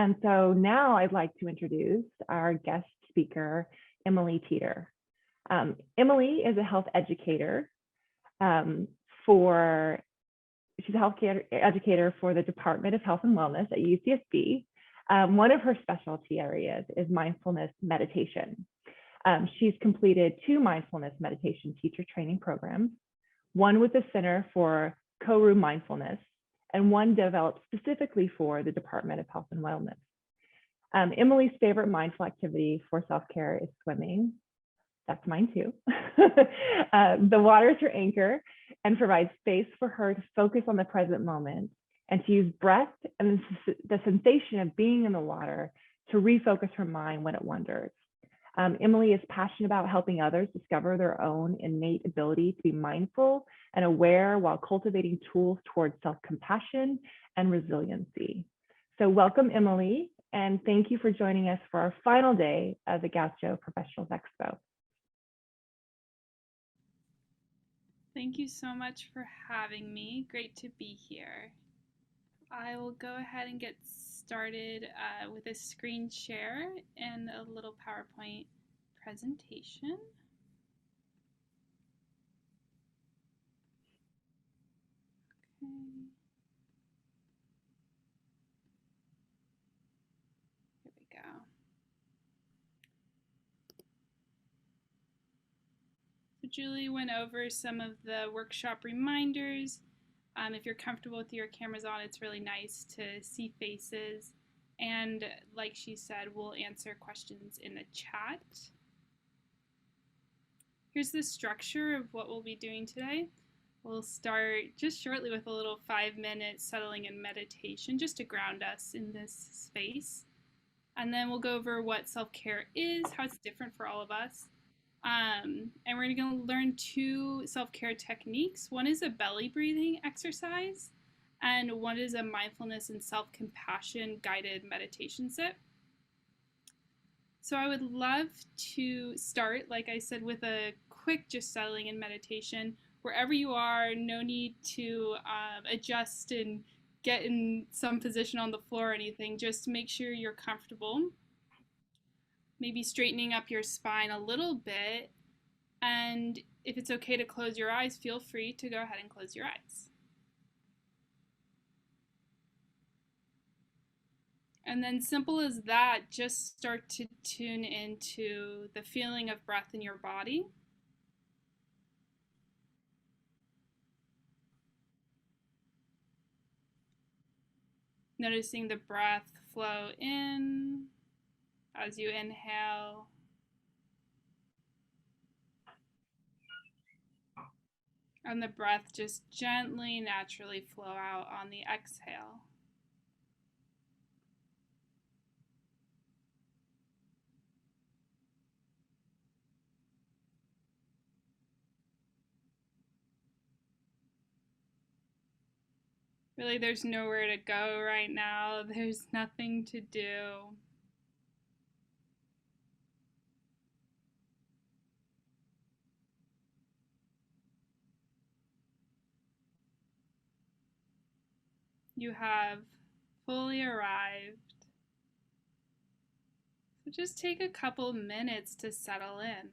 And so now I'd like to introduce our guest speaker, Emily Teter. Emily is a health educator she's a health educator for the Department of Health and Wellness at UCSB. One of her specialty areas is mindfulness meditation. She's completed 2 mindfulness meditation teacher training programs, one with the Center for Koru Mindfulness, and one developed specifically for the Department of Health and Wellness. Emily's favorite mindful activity for self-care is swimming. That's mine too. The water is her anchor and provides space for her to focus on the present moment and to use breath and the sensation of being in the water to refocus her mind when it wanders. Emily is passionate about helping others discover their own innate ability to be mindful and aware while cultivating tools towards self-compassion and resiliency. So welcome, Emily, and thank you for joining us for our final day of the Gaucho Professionals Expo. Thank you so much for having me. Great to be here. I will go ahead and get started with a screen share and a little PowerPoint presentation. Okay. Here we go. So Julie went over some of the workshop reminders. If you're comfortable with your cameras on, it's really nice to see faces. And like she said, we'll answer questions in the chat. Here's the structure of what we'll be doing today. We'll start just shortly with a little 5-minute settling in meditation just to ground us in this space. And then we'll go over what self-care is, how it's different for all of us. And we're going to learn 2 self-care techniques. One is a belly breathing exercise, and one is a mindfulness and self-compassion guided meditation sit. So I would love to start, like I said, with a quick just settling in meditation. Wherever you are, no need to adjust and get in some position on the floor or anything. Just make sure you're comfortable. Maybe straightening up your spine a little bit, and if it's okay to close your eyes, feel free to go ahead and close your eyes. And then simple as that, just start to tune into the feeling of breath in your body. Noticing the breath flow in as you inhale. And the breath just gently, naturally flow out on the exhale. Really, there's nowhere to go right now. There's nothing to do. You have fully arrived. So just take a couple minutes to settle in.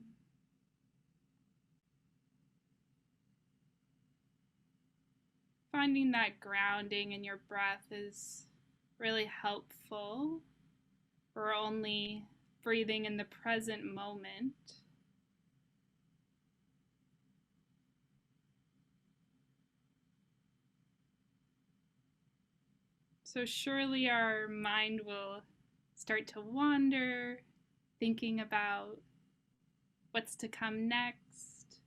Finding that grounding in your breath is really helpful. We're only breathing in the present moment. So surely our mind will start to wander, thinking about what's to come next,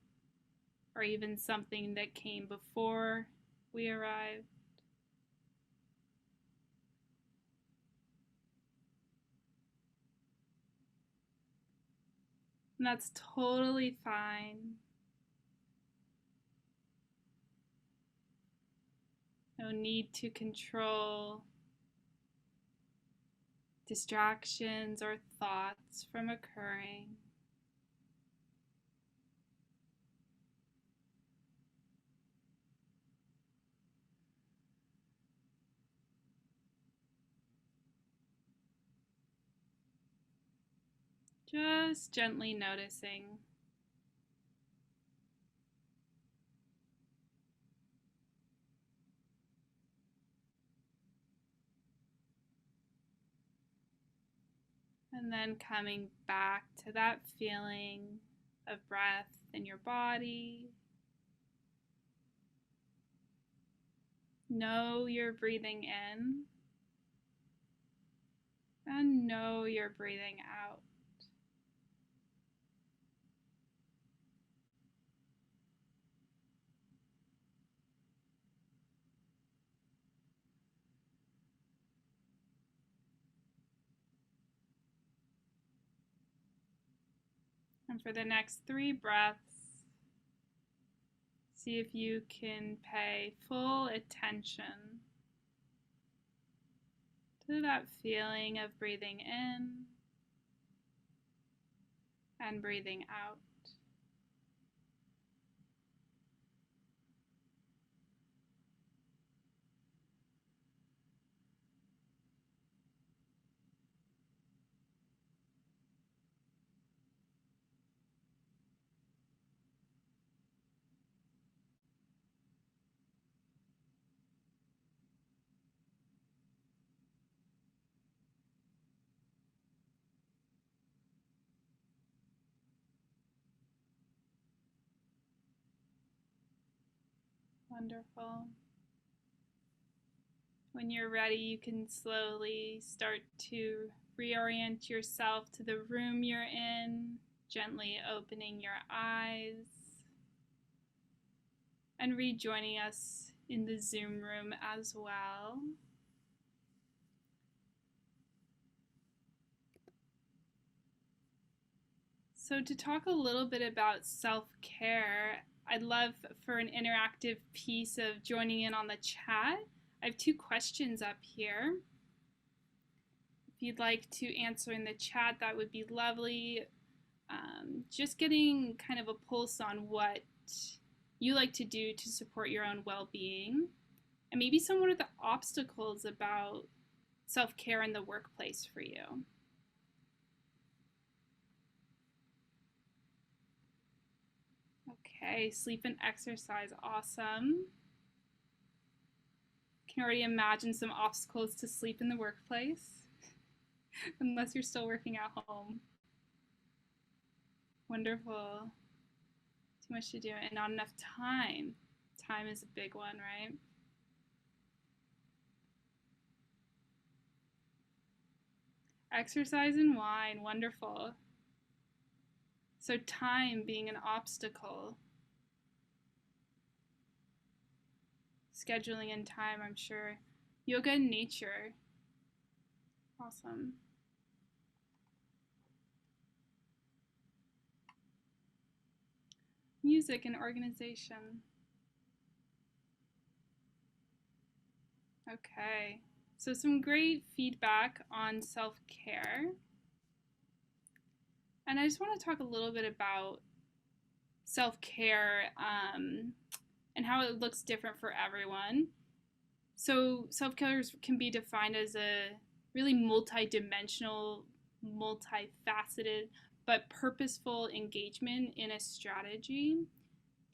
or even something that came before we arrived. And that's totally fine. No need to control distractions or thoughts from occurring. Just gently noticing. And then coming back to that feeling of breath in your body. Know you're breathing in and know you're breathing out. And for the next 3 breaths, see if you can pay full attention to that feeling of breathing in and breathing out. Wonderful. When you're ready, you can slowly start to reorient yourself to the room you're in, gently opening your eyes and rejoining us in the Zoom room as well. So to talk a little bit about self-care, I'd love for an interactive piece of joining in on the chat. I have 2 questions up here. If you'd like to answer in the chat, that would be lovely. Just getting kind of a pulse on what you like to do to support your own well-being, and maybe some of the obstacles about self-care in the workplace for you. Okay, sleep and exercise, awesome. Can already imagine some obstacles to sleep in the workplace, unless you're still working at home. Wonderful. Too much to do and not enough time. Time is a big one, right? Exercise and wine, wonderful. So time being an obstacle. Scheduling in time, I'm sure. Yoga and nature, awesome. Music and organization. Okay, so some great feedback on self-care. And I just want to talk a little bit about self-care and how it looks different for everyone. So self-care can be defined as a really multi-dimensional, multifaceted, but purposeful engagement in a strategy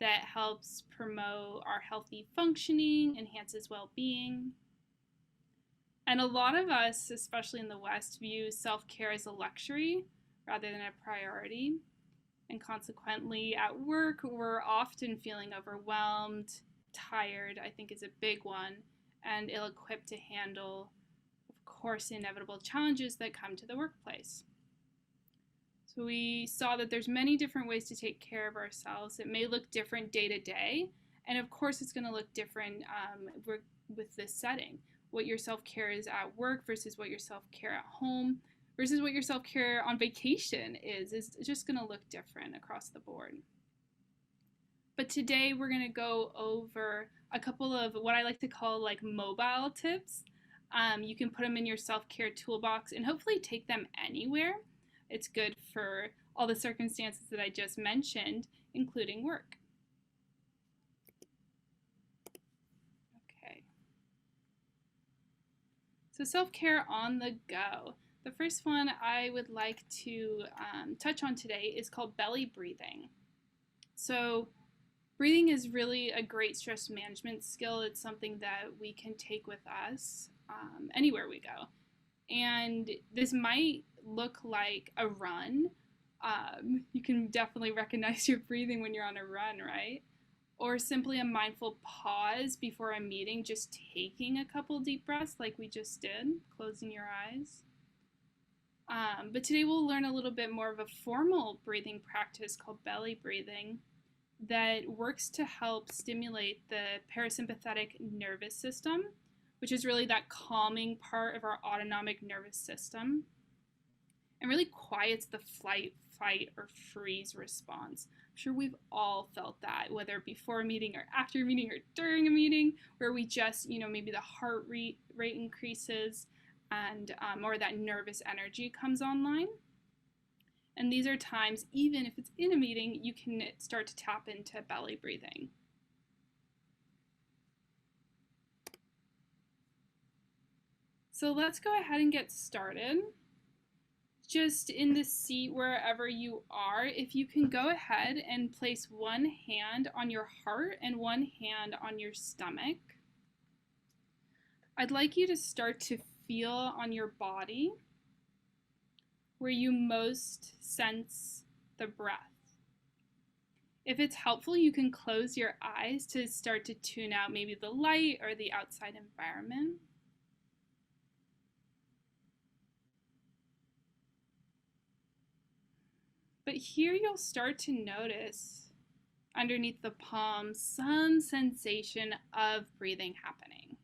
that helps promote our healthy functioning, enhances well-being. And a lot of us, especially in the West, view self-care as a luxury rather than a priority. And consequently, at work, we're often feeling overwhelmed, tired, I think is a big one, and ill-equipped to handle, of course, the inevitable challenges that come to the workplace. So we saw that there's many different ways to take care of ourselves. It may look different day to day, and of course it's going to look different with this setting. What your self-care is at work versus what your self-care at home versus what your self-care on vacation is just going to look different across the board. But today we're going to go over a couple of what I like to call like mobile tips. You can put them in your self-care toolbox and hopefully take them anywhere. It's good for all the circumstances that I just mentioned, including work. Okay. So self-care on the go. The first one I would like to touch on today is called belly breathing. So breathing is really a great stress management skill. It's something that we can take with us anywhere we go. And this might look like a run. You can definitely recognize your breathing when you're on a run, right? Or simply a mindful pause before a meeting, just taking a couple deep breaths like we just did, closing your eyes. But today we'll learn a little bit more of a formal breathing practice called belly breathing that works to help stimulate the parasympathetic nervous system, which is really that calming part of our autonomic nervous system, and really quiets the flight, fight, or freeze response. I'm sure we've all felt that, whether before a meeting or after a meeting or during a meeting, where we just, maybe the heart rate increases and or that nervous energy comes online. And these are times, even if it's in a meeting, you can start to tap into belly breathing. So let's go ahead and get started. Just in the seat wherever you are, if you can go ahead and place one hand on your heart and one hand on your stomach. I'd like you to start to feel on your body where you most sense the breath. If it's helpful, you can close your eyes to start to tune out maybe the light or the outside environment. But here you'll start to notice underneath the palms some sensation of breathing happening.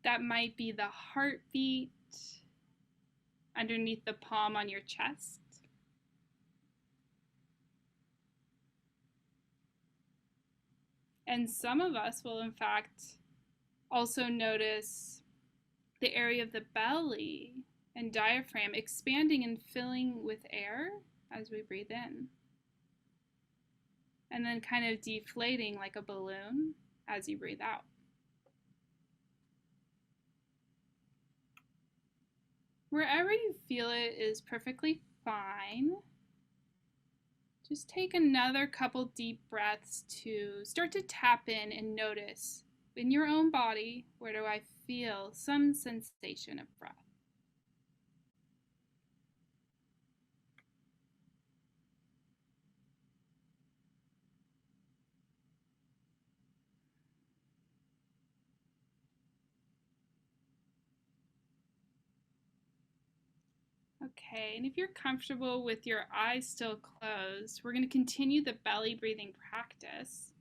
That might be the heartbeat underneath the palm on your chest. And some of us will, in fact, also notice the area of the belly and diaphragm expanding and filling with air as we breathe in. And then kind of deflating like a balloon as you breathe out. Wherever you feel it is perfectly fine. Just take another couple deep breaths to start to tap in and notice in your own body, where do I feel some sensation of breath? Okay, and if you're comfortable with your eyes still closed, we're going to continue the belly breathing practice.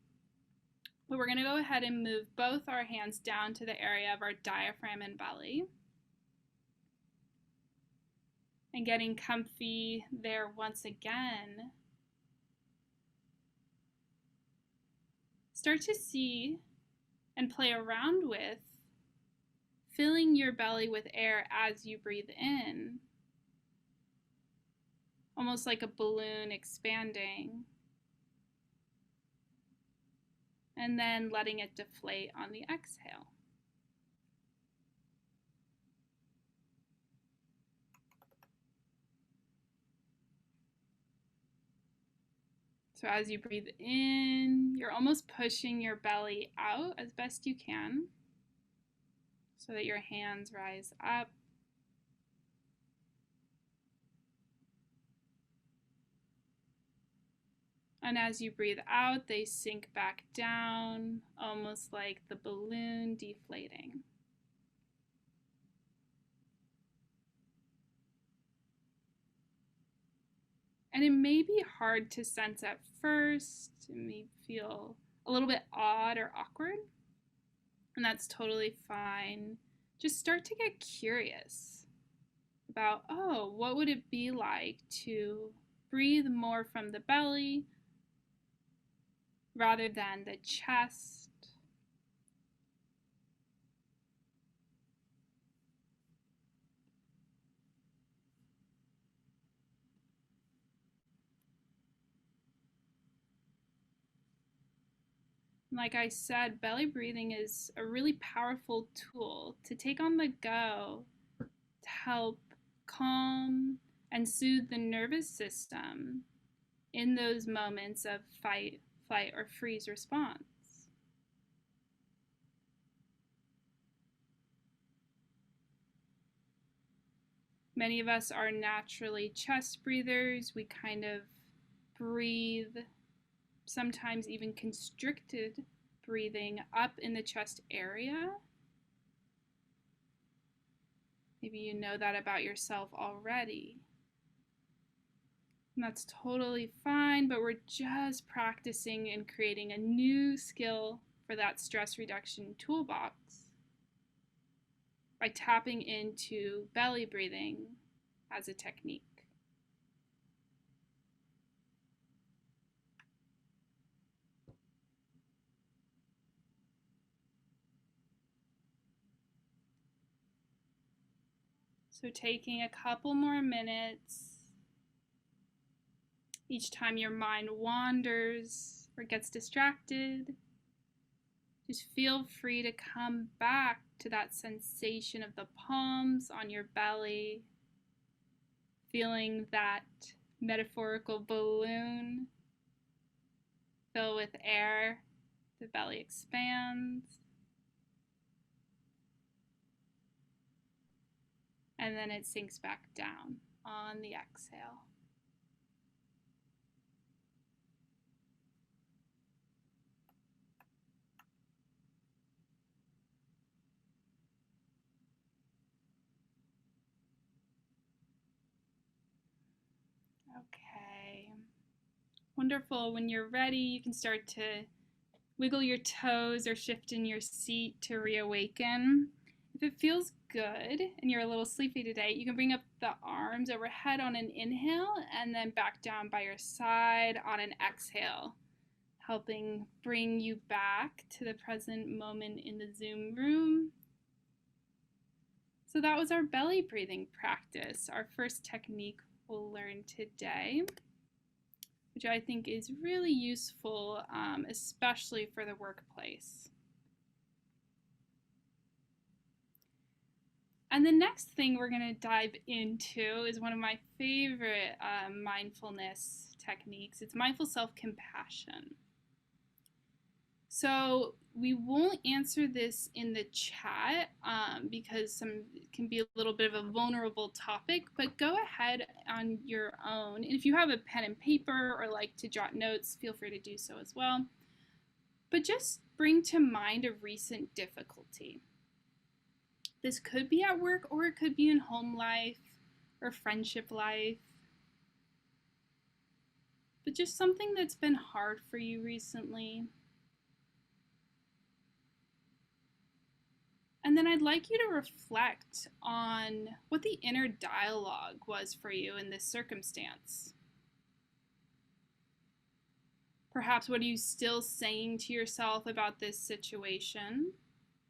But we're going to go ahead and move both our hands down to the area of our diaphragm and belly. And getting comfy there once again. Start to see and play around with filling your belly with air as you breathe in. Almost like a balloon expanding. And then letting it deflate on the exhale. So as you breathe in, you're almost pushing your belly out as best you can so that your hands rise up. And as you breathe out, they sink back down, almost like the balloon deflating. And it may be hard to sense at first. It may feel a little bit odd or awkward, and that's totally fine. Just start to get curious about, what would it be like to breathe more from the belly rather than the chest? Like I said, belly breathing is a really powerful tool to take on the go to help calm and soothe the nervous system in those moments of fight, flight, or freeze response. Many of us are naturally chest breathers. We kind of breathe, sometimes even constricted breathing up in the chest area. Maybe you know that about yourself already. And that's totally fine, but we're just practicing and creating a new skill for that stress reduction toolbox by tapping into belly breathing as a technique. So taking a couple more minutes. Each time your mind wanders or gets distracted, just feel free to come back to that sensation of the palms on your belly, feeling that metaphorical balloon fill with air. The belly expands, and then it sinks back down on the exhale. Okay. Wonderful. When you're ready, you can start to wiggle your toes or shift in your seat to reawaken. If it feels good and you're a little sleepy today, you can bring up the arms overhead on an inhale and then back down by your side on an exhale, helping bring you back to the present moment in the Zoom room. So that was our belly breathing practice, our first technique we'll learn today, which I think is really useful, especially for the workplace. And the next thing we're going to dive into is one of my favorite mindfulness techniques. It's mindful self-compassion. So we won't answer this in the chat because it can be a little bit of a vulnerable topic, but go ahead on your own. And if you have a pen and paper or like to jot notes, feel free to do so as well. But just bring to mind a recent difficulty. This could be at work, or it could be in home life or friendship life. But just something that's been hard for you recently. And then I'd like you to reflect on what the inner dialogue was for you in this circumstance. Perhaps what are you still saying to yourself about this situation?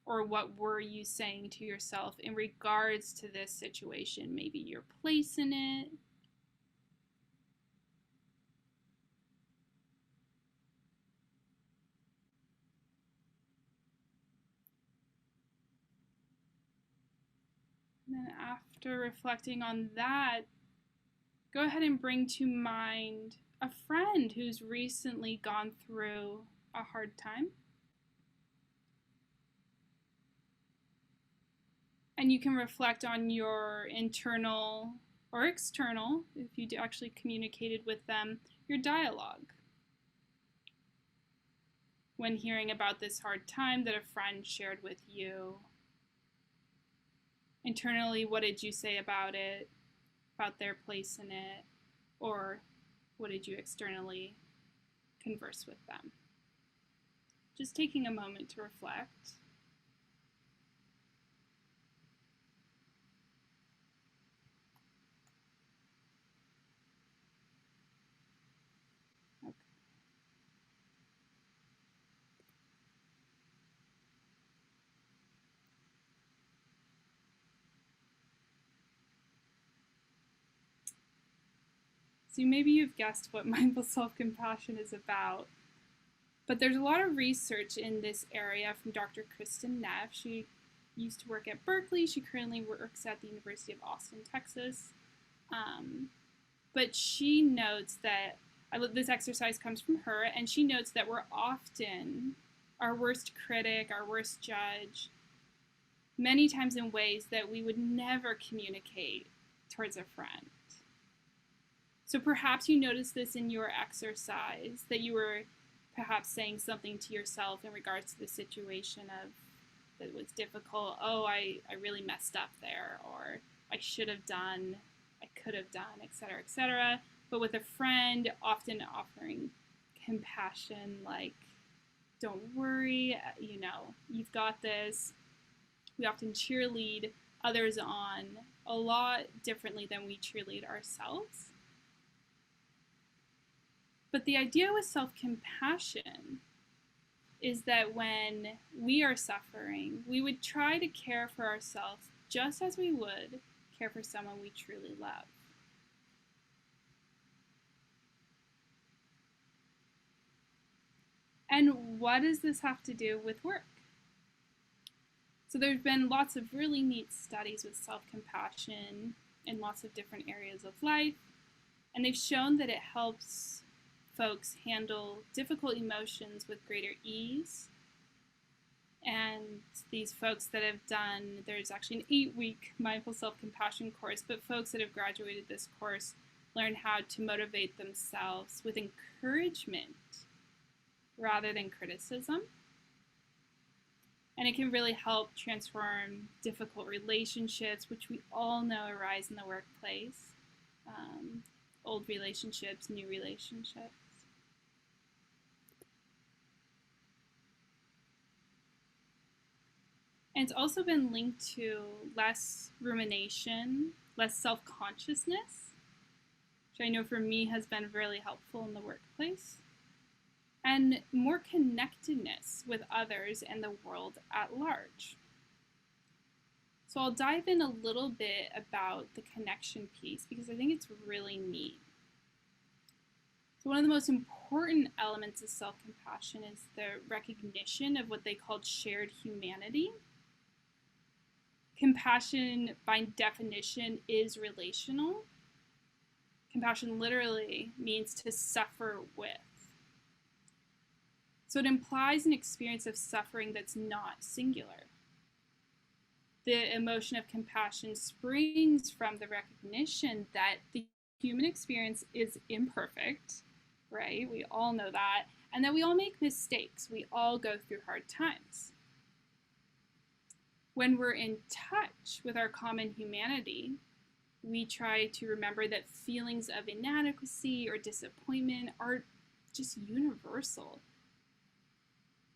Or what were you saying to yourself in regards to this situation? Maybe your place in it. And then after reflecting on that, go ahead and bring to mind a friend who's recently gone through a hard time. And you can reflect on your internal or external, if you actually communicated with them, your dialogue. When hearing about this hard time that a friend shared with you, internally, what did you say about it, about their place in it, or what did you externally converse with them? Just taking a moment to reflect. Okay. So maybe you've guessed what mindful self-compassion is about. But there's a lot of research in this area from Dr. Kristen Neff. She used to work at Berkeley. She currently works at the University of Austin, Texas. But she notes that, this exercise comes from her, and she notes that we're often our worst critic, our worst judge, many times in ways that we would never communicate towards a friend. So perhaps you noticed this in your exercise, that you were perhaps saying something to yourself in regards to the situation that was difficult. Oh, I really messed up there, or I should have done, I could have done, etc., etc. But with a friend, often offering compassion, like, don't worry, you've got this. We often cheerlead others on a lot differently than we cheerlead ourselves. But the idea with self-compassion is that when we are suffering, we would try to care for ourselves just as we would care for someone we truly love. And what does this have to do with work? So there's been lots of really neat studies with self-compassion in lots of different areas of life, and they've shown that it helps folks handle difficult emotions with greater ease. And these folks that have done, there's actually an 8-week mindful self-compassion course, but folks that have graduated this course learn how to motivate themselves with encouragement rather than criticism. And it can really help transform difficult relationships, which we all know arise in the workplace. Old relationships, new relationships. And it's also been linked to less rumination, less self-consciousness, which I know for me has been really helpful in the workplace, and more connectedness with others and the world at large. So I'll dive in a little bit about the connection piece because I think it's really neat. So one of the most important elements of self-compassion is the recognition of what they called shared humanity. Compassion, by definition, is relational. Compassion literally means to suffer with. So it implies an experience of suffering that's not singular. The emotion of compassion springs from the recognition that the human experience is imperfect, right? We all know that, and that we all make mistakes. We all go through hard times. When we're in touch with our common humanity, we try to remember that feelings of inadequacy or disappointment are just universal.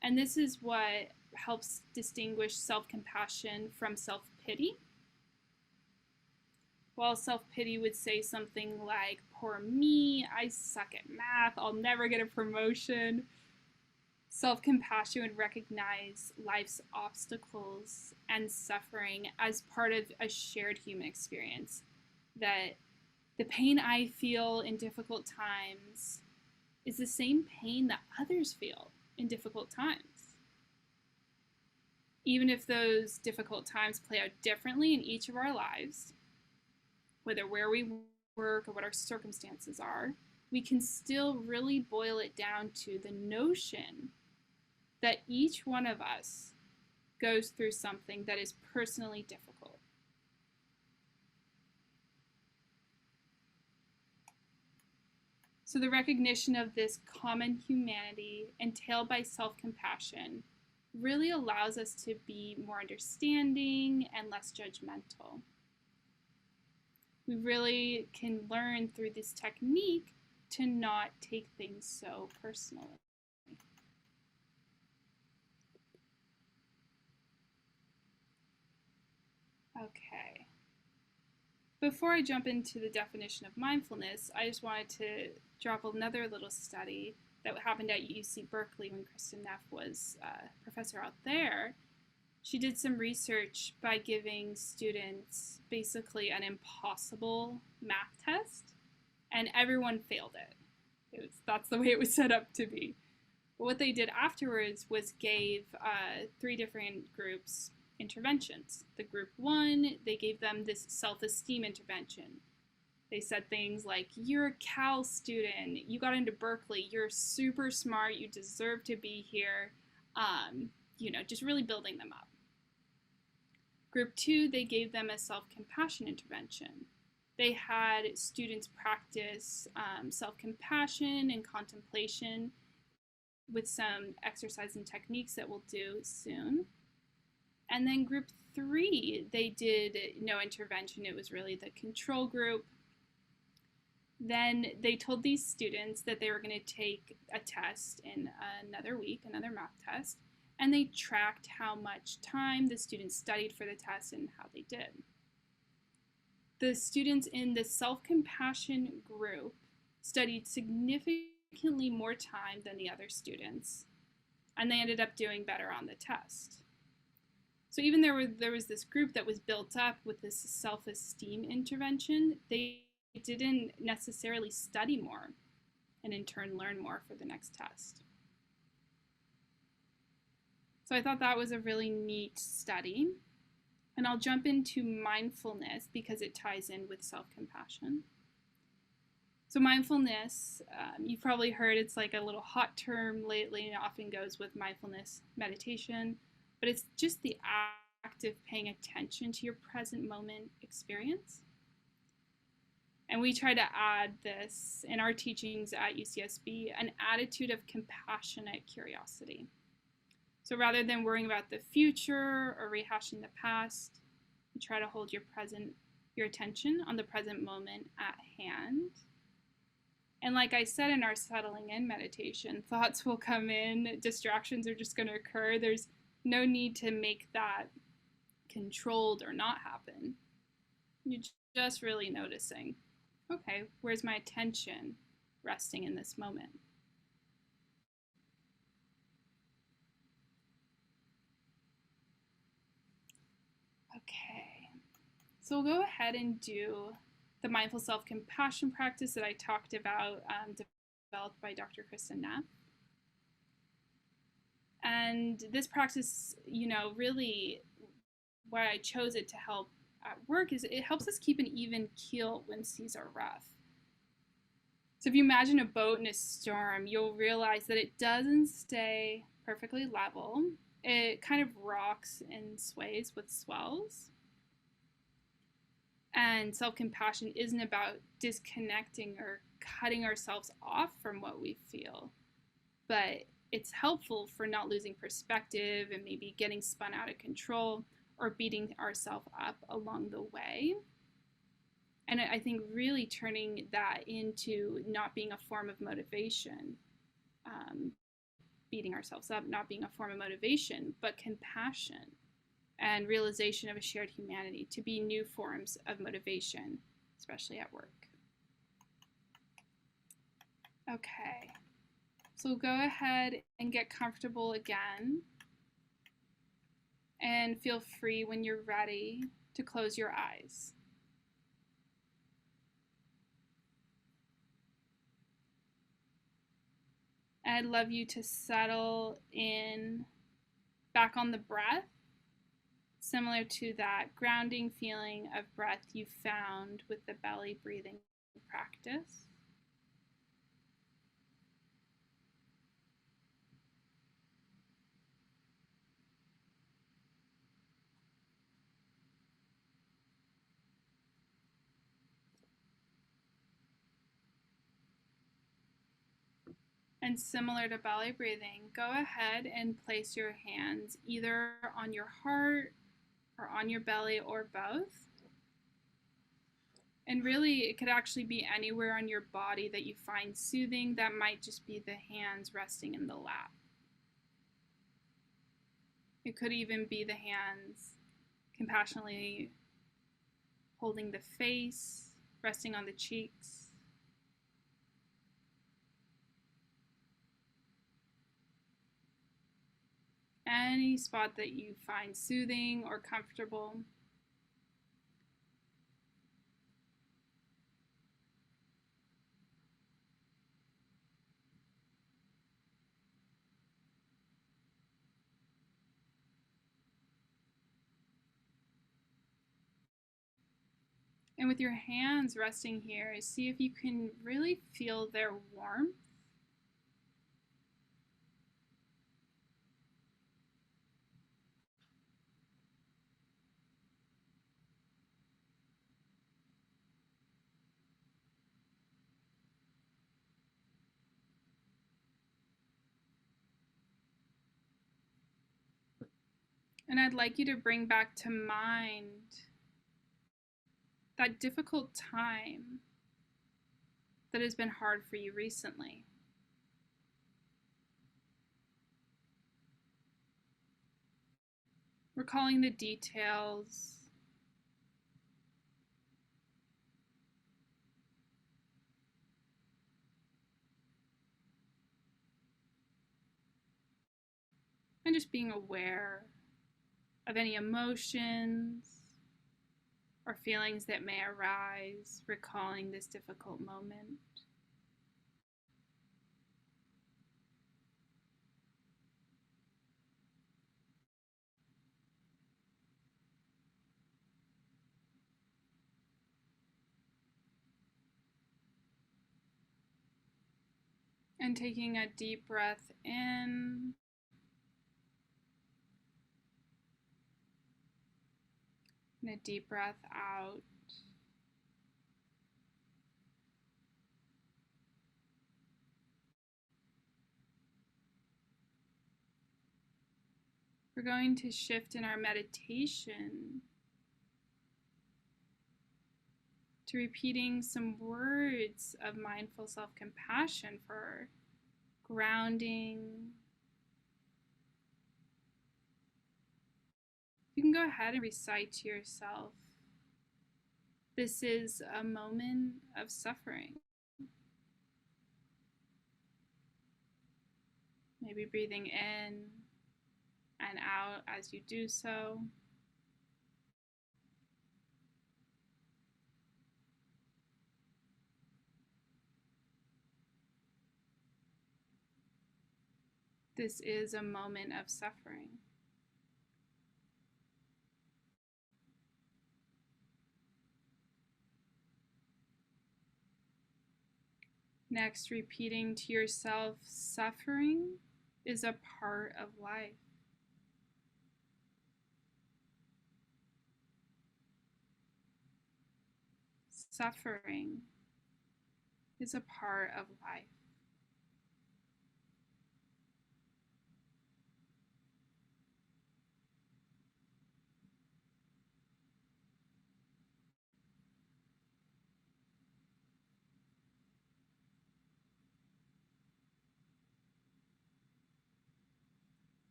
And this is what helps distinguish self-compassion from self-pity. While self-pity would say something like, poor me, I suck at math, I'll never get a promotion. Self-compassion would recognize life's obstacles and suffering as part of a shared human experience. That the pain I feel in difficult times is the same pain that others feel in difficult times. Even if those difficult times play out differently in each of our lives, whether where we work or what our circumstances are, we can still really boil it down to the notion that each one of us goes through something that is personally difficult. So the recognition of this common humanity entailed by self-compassion really allows us to be more understanding and less judgmental. We really can learn through this technique to not take things so personally. Okay. Before I jump into the definition of mindfulness, I just wanted to drop another little study that happened at UC Berkeley when Kristen Neff was a professor out there. She did some research by giving students basically an impossible math test, and everyone failed it. That's the way it was set up to be. But what they did afterwards was gave 3 different groups interventions. The group 1, they gave them this self-esteem intervention. They said things like, you're a Cal student, you got into Berkeley, you're super smart, you deserve to be here, just really building them up. Group 2, they gave them a self-compassion intervention. They had students practice self-compassion and contemplation with some exercise and techniques that we'll do soon. And then group 3, they did no intervention. It was really the control group. Then they told these students that they were going to take a test in another week, another math test, and they tracked how much time the students studied for the test and how they did. The students in the self-compassion group studied significantly more time than the other students, and they ended up doing better on the test. So even there was this group that was built up with this self-esteem intervention, they didn't necessarily study more and in turn learn more for the next test. So I thought that was a really neat study. And I'll jump into mindfulness because it ties in with self-compassion. So mindfulness, you've probably heard it's like a little hot term lately, and it often goes with mindfulness meditation, but it's just the act of paying attention to your present moment experience. And we try to add this in our teachings at UCSB, an attitude of compassionate curiosity. So rather than worrying about the future or rehashing the past, you try to hold your attention on the present moment at hand. And like I said in our settling in meditation, thoughts will come in, distractions are just going to occur. There's no need to make that controlled or not happen. You're just really noticing, okay, where's my attention resting in this moment? Okay, so we'll go ahead and do the mindful self-compassion practice that I talked about, developed by Dr. Kristen Neff. And this practice, really why I chose it to help at work is it helps us keep an even keel when seas are rough. So if you imagine a boat in a storm, you'll realize that it doesn't stay perfectly level. It kind of rocks and sways with swells. And self-compassion isn't about disconnecting or cutting ourselves off from what we feel, but it's helpful for not losing perspective and maybe getting spun out of control or beating ourselves up along the way. And I think really turning that into not being a form of motivation, beating ourselves up not being a form of motivation, but compassion and realization of a shared humanity to be new forms of motivation, especially at work. Okay, so go ahead and get comfortable again. And feel free when you're ready to close your eyes. I'd love you to settle in back on the breath, similar to that grounding feeling of breath you found with the belly breathing practice. And similar to belly breathing, go ahead and place your hands either on your heart or on your belly or both. And really, it could actually be anywhere on your body that you find soothing. That might just be the hands resting in the lap. It could even be the hands compassionately holding the face, resting on the cheeks. Any spot that you find soothing or comfortable. And with your hands resting here, see if you can really feel their warmth. And I'd like you to bring back to mind that difficult time that has been hard for you recently. Recalling the details, and just being aware of any emotions or feelings that may arise, recalling this difficult moment. And taking a deep breath in and a deep breath out. We're going to shift in our meditation to repeating some words of mindful self-compassion for grounding. You can go ahead and recite to yourself, this is a moment of suffering. Maybe breathing in and out as you do so. This is a moment of suffering. Next, repeating to yourself, suffering is a part of life. Suffering is a part of life.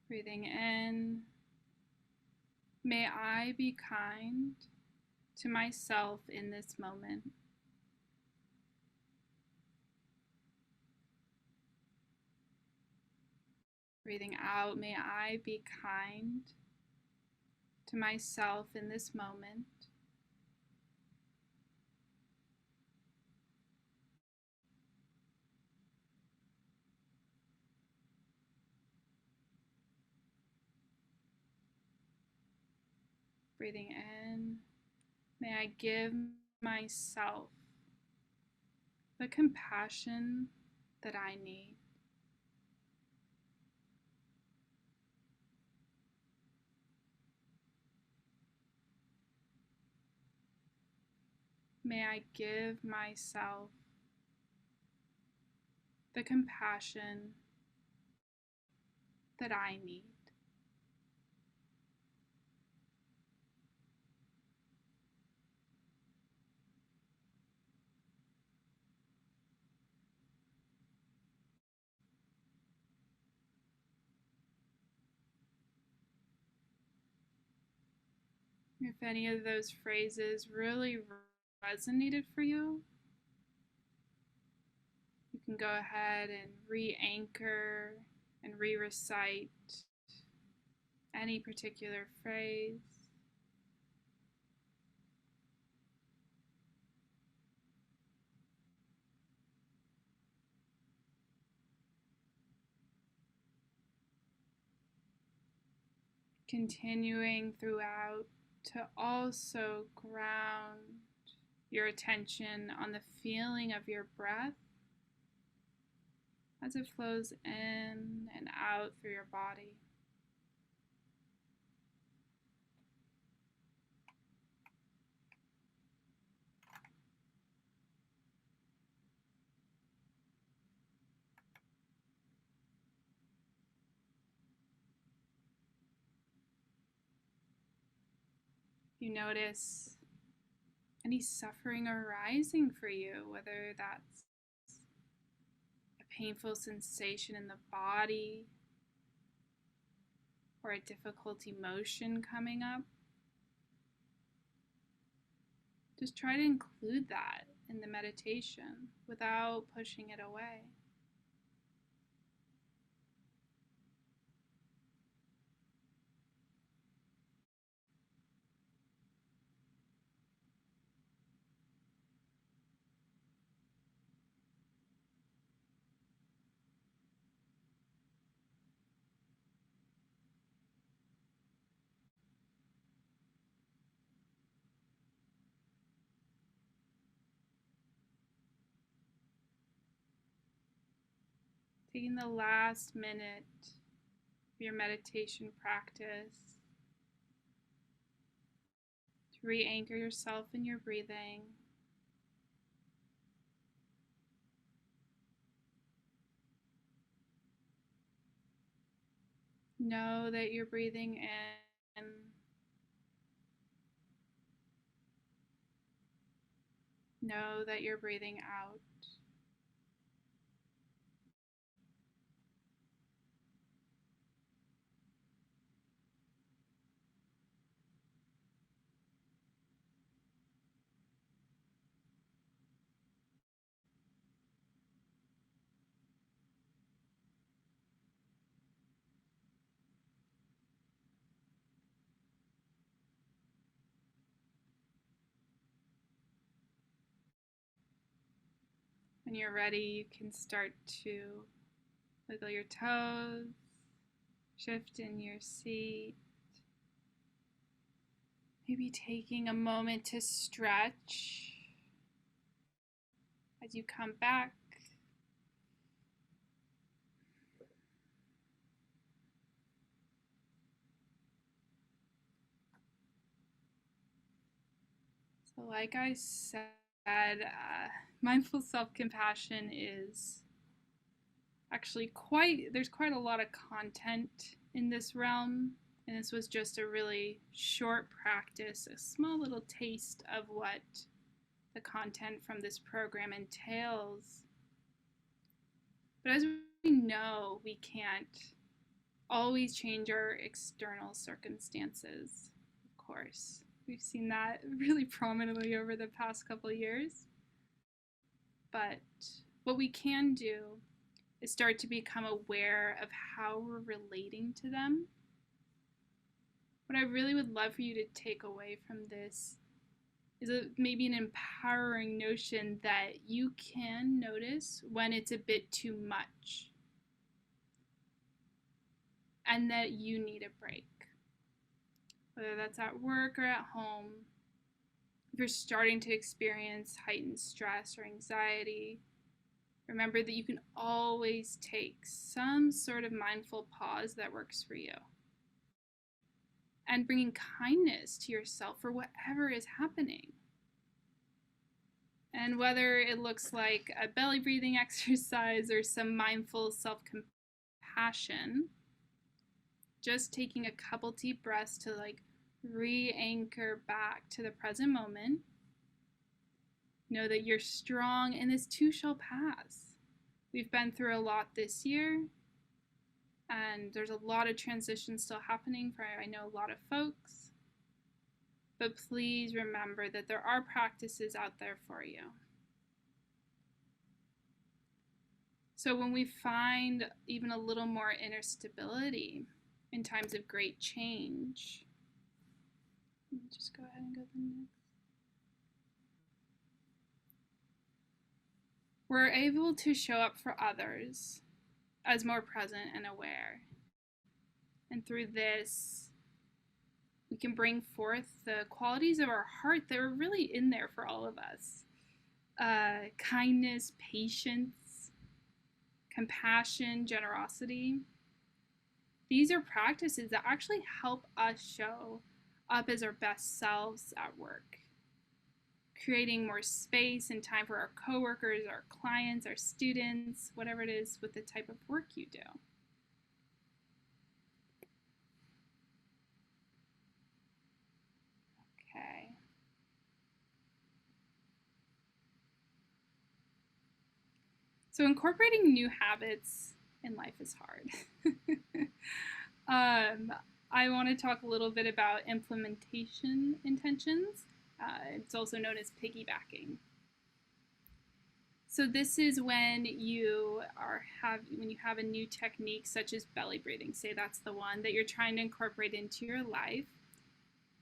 Breathing in, may I be kind to myself in this moment. Breathing out, may I be kind to myself in this moment. Breathing in, may I give myself the compassion that I need. May I give myself the compassion that I need. If any of those phrases really resonated for you, you can go ahead and re-anchor and re-recite any particular phrase. Continuing throughout to also ground your attention on the feeling of your breath as it flows in and out through your body. You notice any suffering arising for you, whether that's a painful sensation in the body or a difficult emotion coming up. Just try to include that in the meditation without pushing it away. Taking the last minute of your meditation practice to re-anchor yourself in your breathing. Know that you're breathing in. Know that you're breathing out. When you're ready, you can start to wiggle your toes, shift in your seat, maybe taking a moment to stretch as you come back. So like I said, mindful self-compassion is actually there's quite a lot of content in this realm, and this was just a really short practice, a small little taste of what the content from this program entails. But as we know, we can't always change our external circumstances, of course. We've seen that really prominently over the past couple of years. But what we can do is start to become aware of how we're relating to them. What I really would love for you to take away from this is maybe an empowering notion that you can notice when it's a bit too much and that you need a break. Whether that's at work or at home, if you're starting to experience heightened stress or anxiety, remember that you can always take some sort of mindful pause that works for you. And bringing kindness to yourself for whatever is happening. And whether it looks like a belly breathing exercise or some mindful self-compassion, just taking a couple deep breaths to re-anchor back to the present moment. Know that you're strong and this too shall pass. We've been through a lot this year, and there's a lot of transition still happening for, I know, a lot of folks. But please remember that there are practices out there for you. So when we find even a little more inner stability in times of great change, just go ahead and go to the next. We're able to show up for others as more present and aware. And through this, We can bring forth the qualities of our heart that are really in there for all of us. Kindness, patience, compassion, generosity. These are practices that actually help us show up as our best selves at work, creating more space and time for our coworkers, our clients, our students, whatever it is with the type of work you do. Okay. So incorporating new habits in life is hard. I want to talk a little bit about implementation intentions. It's also known as piggybacking. So this is when you have a new technique such as belly breathing, say that's the one that you're trying to incorporate into your life.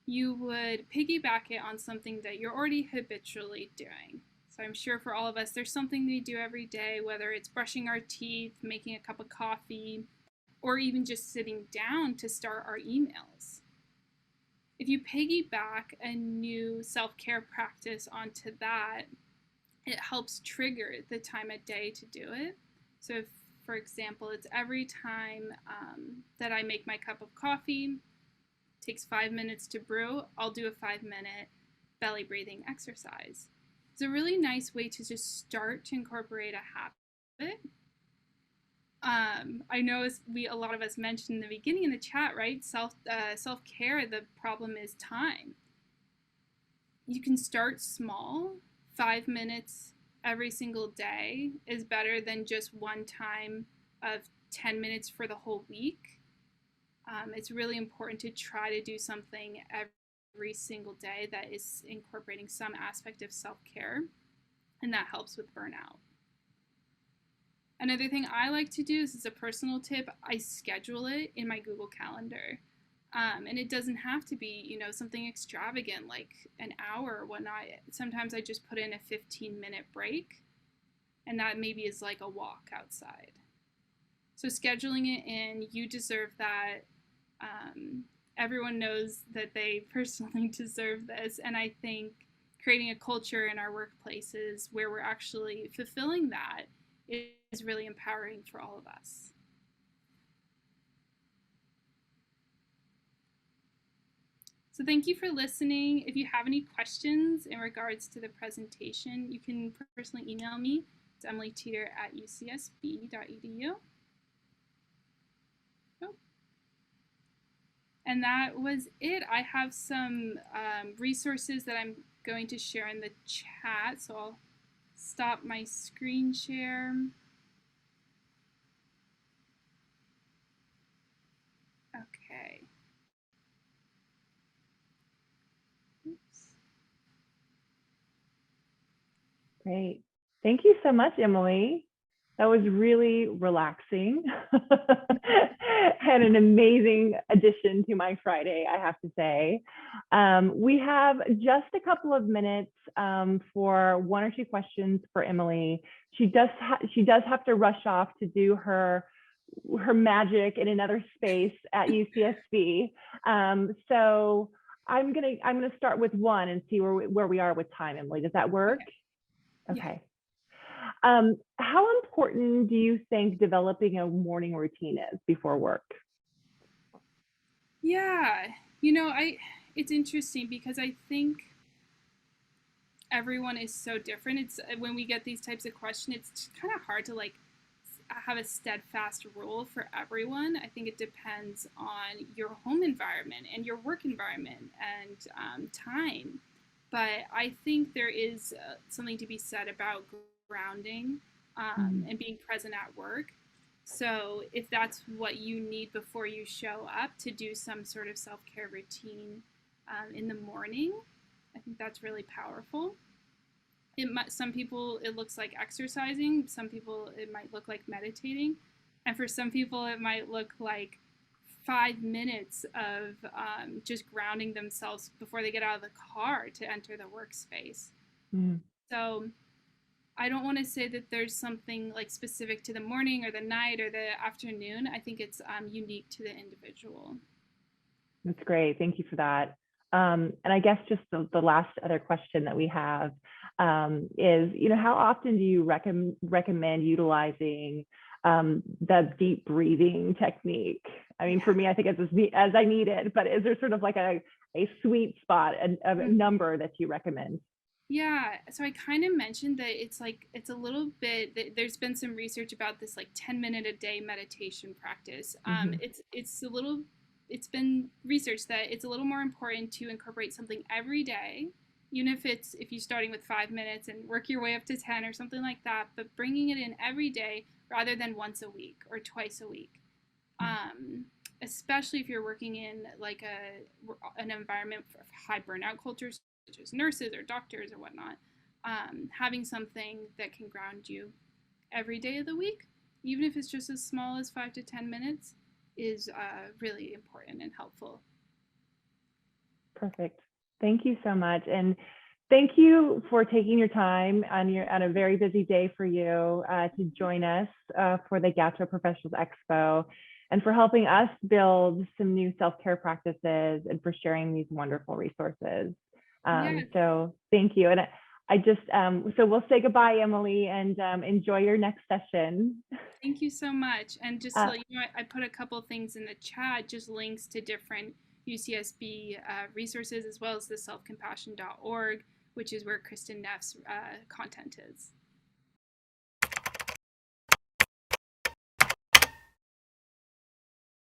You would piggyback it on something that you're already habitually doing. So I'm sure for all of us, there's something we do every day, whether it's brushing our teeth, making a cup of coffee, or even just sitting down to start our emails. If you piggyback a new self-care practice onto that, it helps trigger the time of day to do it. So if, for example, it's every time that I make my cup of coffee, it takes 5 minutes to brew, I'll do a 5-minute belly breathing exercise. It's a really nice way to just start to incorporate a habit. I know a lot of us mentioned in the beginning in the chat, right? Self-care, the problem is time. You can start small. 5 minutes every single day is better than just one time of 10 minutes for the whole week. It's really important to try to do something every single day that is incorporating some aspect of self-care, and that helps with burnout. Another thing I like to do, this is a personal tip, I schedule it in my Google Calendar. And it doesn't have to be, something extravagant like an hour or whatnot. Sometimes I just put in a 15-minute break, and that maybe is like a walk outside. So scheduling it in, you deserve that. Everyone knows that they personally deserve this, and I think creating a culture in our workplaces where we're actually fulfilling that is really empowering for all of us. So thank you for listening. If you have any questions in regards to the presentation, you can personally email me. It's emilyteter@ucsb.edu. Oh. And that was it. I have some resources that I'm going to share in the chat, so I'll stop my screen share. Okay. Oops. Great. Thank you so much, Emily. That was really relaxing and an amazing addition to my Friday, I have to say. We have just a couple of minutes for one or two questions for Emily. She does have to rush off to do her magic in another space at UCSB. So I'm gonna start with one and see where we are with time, Emily. Does that work? Okay. How important do you think developing a morning routine is before work? Yeah, it's interesting because I think everyone is so different. It's when we get these types of questions, it's kind of hard to have a steadfast rule for everyone. I think it depends on your home environment and your work environment and time. But I think there is something to be said about grounding and being present at work. So if that's what you need before you show up to do some sort of self-care routine in the morning, I think that's really powerful. Some people, it looks like exercising. Some people, it might look like meditating. And for some people, it might look like 5 minutes of just grounding themselves before they get out of the car to enter the workspace. So I don't want to say that there's something like specific to the morning or the night or the afternoon. I think it's unique to the individual. That's great. Thank you for that. And I guess just the last other question that we have is, how often do you recommend utilizing the deep breathing technique? I mean, for me, I think it's as I need it, but is there sort of like a sweet spot, a number that you recommend? Yeah, so I kind of mentioned that it's a little bit there's been some research about this like 10-minute a day meditation practice. It's been researched that it's a little more important to incorporate something every day, even if you're starting with 5 minutes and work your way up to 10 or something like that, but bringing it in every day rather than once a week or twice a week. Um, Especially if you're working in like an environment for high burnout cultures such as nurses or doctors or whatnot, having something that can ground you every day of the week, even if it's just as small as 5 to 10 minutes, is really important and helpful. Perfect. Thank you so much. And thank you for taking your time on a very busy day for you to join us for the Gaucho Professionals Expo and for helping us build some new self-care practices and for sharing these wonderful resources. Yes. So thank you. And I just, so we'll say goodbye, Emily, and enjoy your next session. Thank you so much. And just to let you know, I put a couple things in the chat, just links to different UCSB resources, as well as the selfcompassion.org, which is where Kristen Neff's content is.